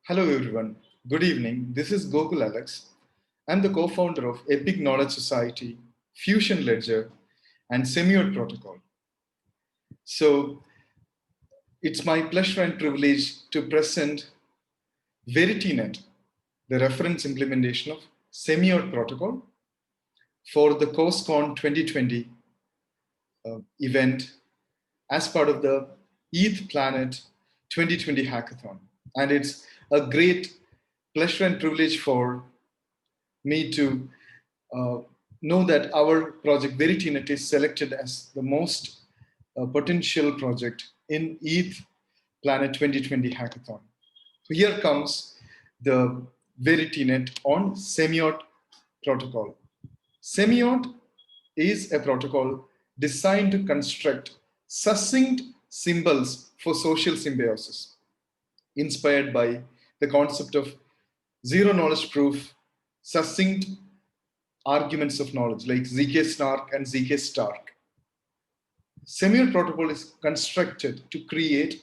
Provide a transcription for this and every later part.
Hello everyone, good evening. This is Gokul Alex. I'm the co-founder of Epic Knowledge Society, Fusion Ledger, and Semiott Protocol. So it's my pleasure and privilege to present VerityNet, the reference implementation of Semiott Protocol for the COSCON 2020 event as part of the ETH Planet 2020 hackathon. And it's a great pleasure and privilege for me to know that our project VerityNet is selected as the most potential project in ETH Planet 2020 hackathon. So here comes the VerityNet on Semiott Protocol. Semiott is a protocol designed to construct succinct symbols for social symbiosis, inspired by the concept of zero knowledge proof, succinct arguments of knowledge like zkSNARK and zkSTARK. Semiott Protocol is constructed to create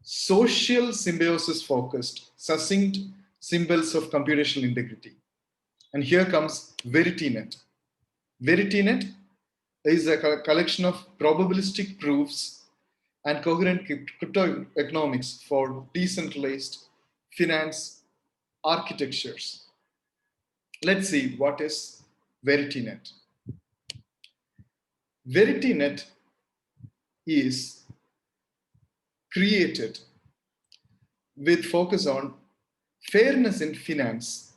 social symbiosis focused, succinct symbols of computational integrity. And here comes VerityNet. VerityNet is a collection of probabilistic proofs and coherent cryptoeconomics for decentralized finance architectures. Let's see what is VerityNet. VerityNet is created with focus on fairness in finance,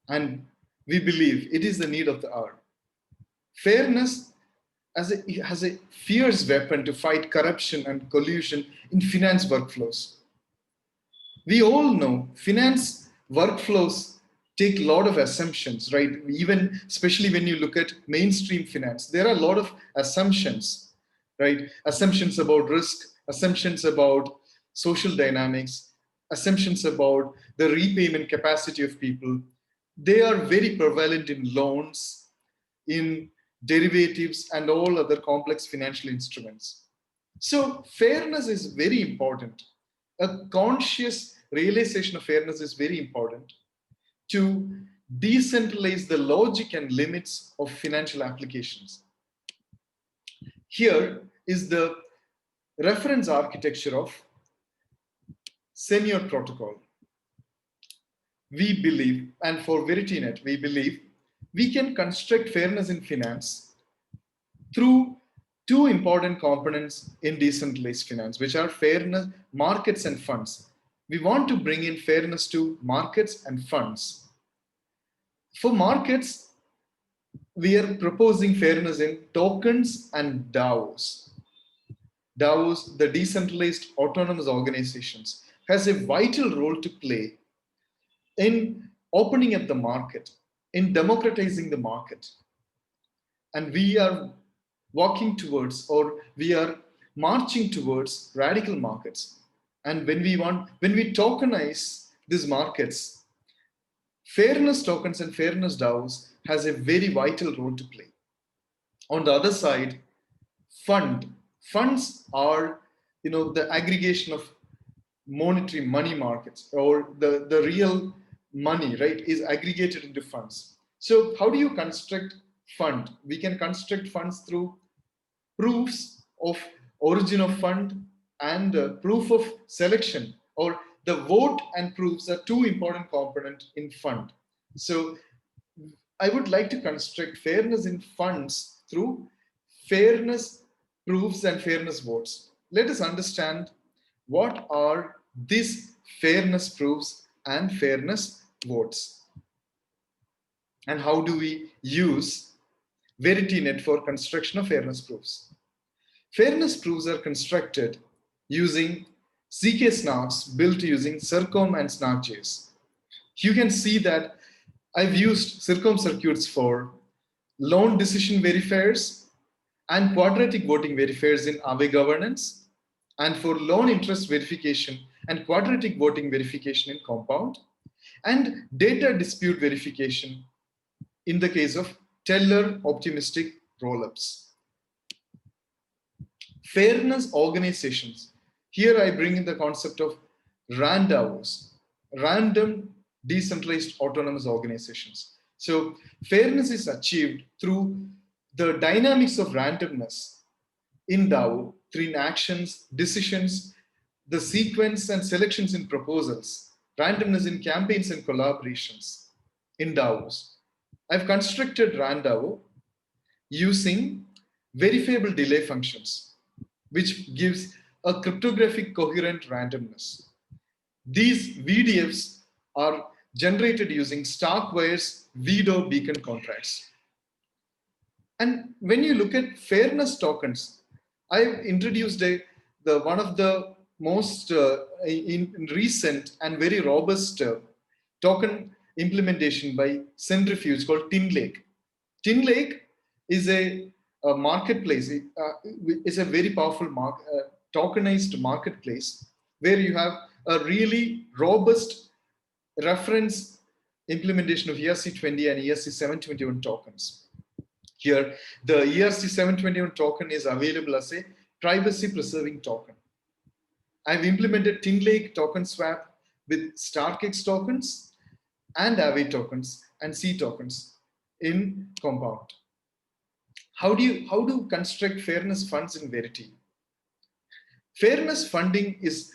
and we believe it is the need of the hour. Fairness has a fierce weapon to fight corruption and collusion in finance workflows. We all know finance workflows take a lot of assumptions, right? Even especially when you look at mainstream finance, there are a lot of assumptions, right? Assumptions about risk, assumptions about social dynamics, assumptions about the repayment capacity of people. They are very prevalent in loans, in derivatives, and all other complex financial instruments. So fairness is very important. A conscious realization of fairness is very important to decentralize the logic and limits of financial applications. Here is the reference architecture of Semiott Protocol. We believe, and for VerityNet, we believe we can construct fairness in finance through two important components in decentralized finance, which are fairness, markets and funds. We want to bring in fairness to markets and funds. For markets, we are proposing fairness in tokens and DAOs. DAOs, the decentralized autonomous organizations, has a vital role to play in opening up the market, in democratizing the market. And we are walking towards, or we are marching towards radical markets. And when we tokenize these markets, fairness tokens and fairness DAOs has a very vital role to play. On the other side, funds are, the aggregation of monetary money markets, or the real money, right, is aggregated into funds. So how do you construct fund? We can construct funds through proofs of origin of fund and proof of selection, or the vote and proofs are two important components in fund. So I would like to construct fairness in funds through fairness proofs and fairness votes. Let us understand what are these fairness proofs and fairness votes, and how do we use VerityNet for construction of fairness proofs. Fairness proofs are constructed using zkSNARKs built using Circom and SnarkJS. You can see that I've used Circom circuits for loan decision verifiers and quadratic voting verifiers in AAVE governance, and for loan interest verification and quadratic voting verification in Compound, and data dispute verification in the case of teller optimistic rollups. Fairness organizations. Here I bring in the concept of RANDAOs, random decentralized autonomous organizations. So fairness is achieved through the dynamics of randomness in DAO through actions, decisions, the sequence and selections in proposals, randomness in campaigns and collaborations in DAOs. I've constructed RANDAO using verifiable delay functions, which gives a cryptographic coherent randomness. These VDFs are generated using StarkWire's Veedo beacon contracts. And when you look at fairness tokens, I've introduced one of the most in recent and very robust token implementation by Centrifuge called Tinlake. Tinlake is a marketplace. It's a very powerful tokenized marketplace where you have a really robust reference implementation of ERC20 and ERC721 tokens. Here, the ERC721 token is available as a privacy preserving token. I've implemented Tinlake token swap with StarkEx tokens and AAVE tokens and C tokens in Compound. How do construct fairness funds in Verity? Fairness funding is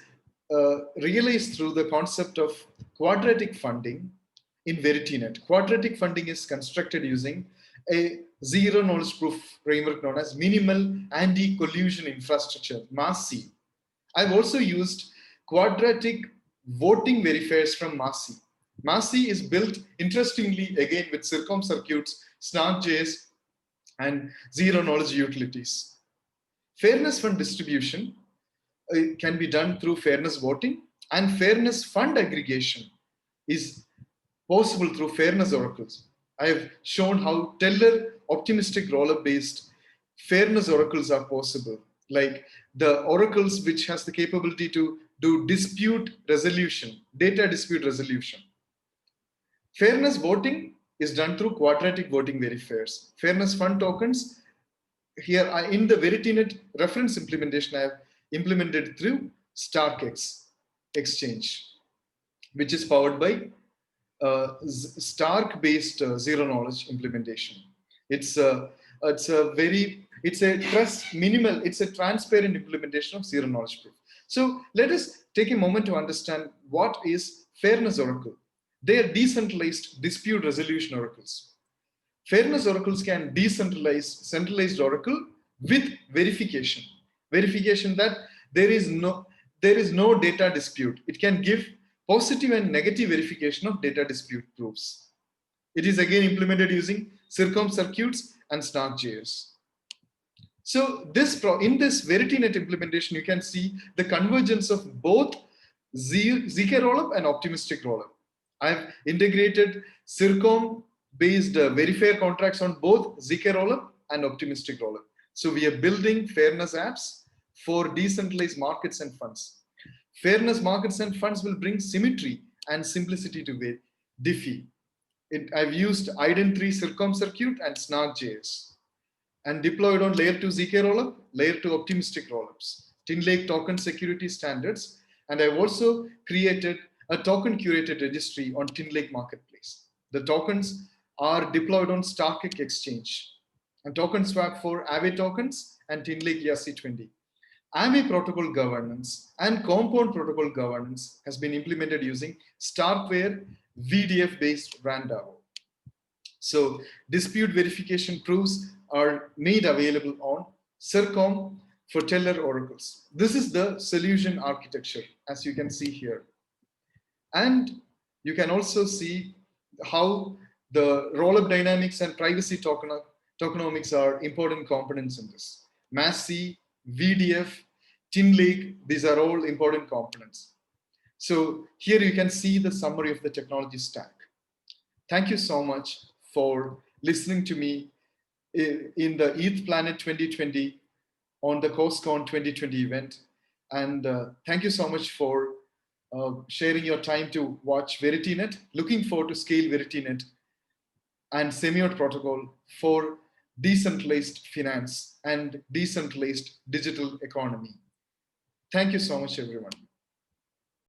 realized through the concept of quadratic funding in VerityNet. Quadratic funding is constructed using a zero knowledge proof framework known as minimal anti-collusion infrastructure, MASI. I've also used quadratic voting verifiers from MASI. MASI is built, interestingly, again with Circom circuits, SnarkJS, and zero knowledge utilities. Fairness fund distribution can be done through fairness voting, and fairness fund aggregation is possible through fairness oracles. I have shown how teller optimistic rollup based fairness oracles are possible, like the oracles which has the capability to do dispute resolution, data dispute resolution. Fairness voting is done through quadratic voting verifiers. Fairness fund tokens, here in the VerityNet reference implementation, I have implemented through StarkEx exchange, which is powered by Stark-based zero knowledge implementation. It's a transparent implementation of zero knowledge proof. So let us take a moment to understand what is fairness oracle. They are decentralized dispute resolution oracles. Fairness oracles can decentralize centralized oracle with verification. Verification that there is no data dispute. It can give positive and negative verification of data dispute proofs. It is again implemented using Circom circuits and SnarkJS. So in this VerityNet implementation, you can see the convergence of both zk rollup and optimistic rollup. I've integrated Circom-based verifier contracts on both zk rollup and optimistic rollup. So we are building fairness apps for decentralized markets and funds. Fairness markets and funds will bring symmetry and simplicity to Diffie. I've used IDEN3 Circom circuit and SnarkJS and deployed on layer 2 zk rollup, layer 2 optimistic rollups, Tinlake token security standards, and I've also created a token curated registry on Tinlake marketplace. The tokens are deployed on StarkEx exchange and token swap for AAVE tokens and Tinlake ERC20. AAVE protocol governance and compound protocol governance has been implemented using StarkWire VDF-based RANDAO. So dispute verification proofs are made available on Circom for teller oracles. This is the solution architecture, as you can see here. And you can also see how the rollup dynamics and privacy tokenomics are important components in this. MASI, VDF, Tinlake, these are all important components. So here you can see the summary of the technology stack. Thank you so much for listening to me in the ETH Planet 2020 on the COSCON 2020 event. And thank you so much for sharing your time to watch VerityNet. Looking forward to scale VerityNet and Semiott Protocol for decentralized finance and decentralized digital economy. Thank you so much, everyone.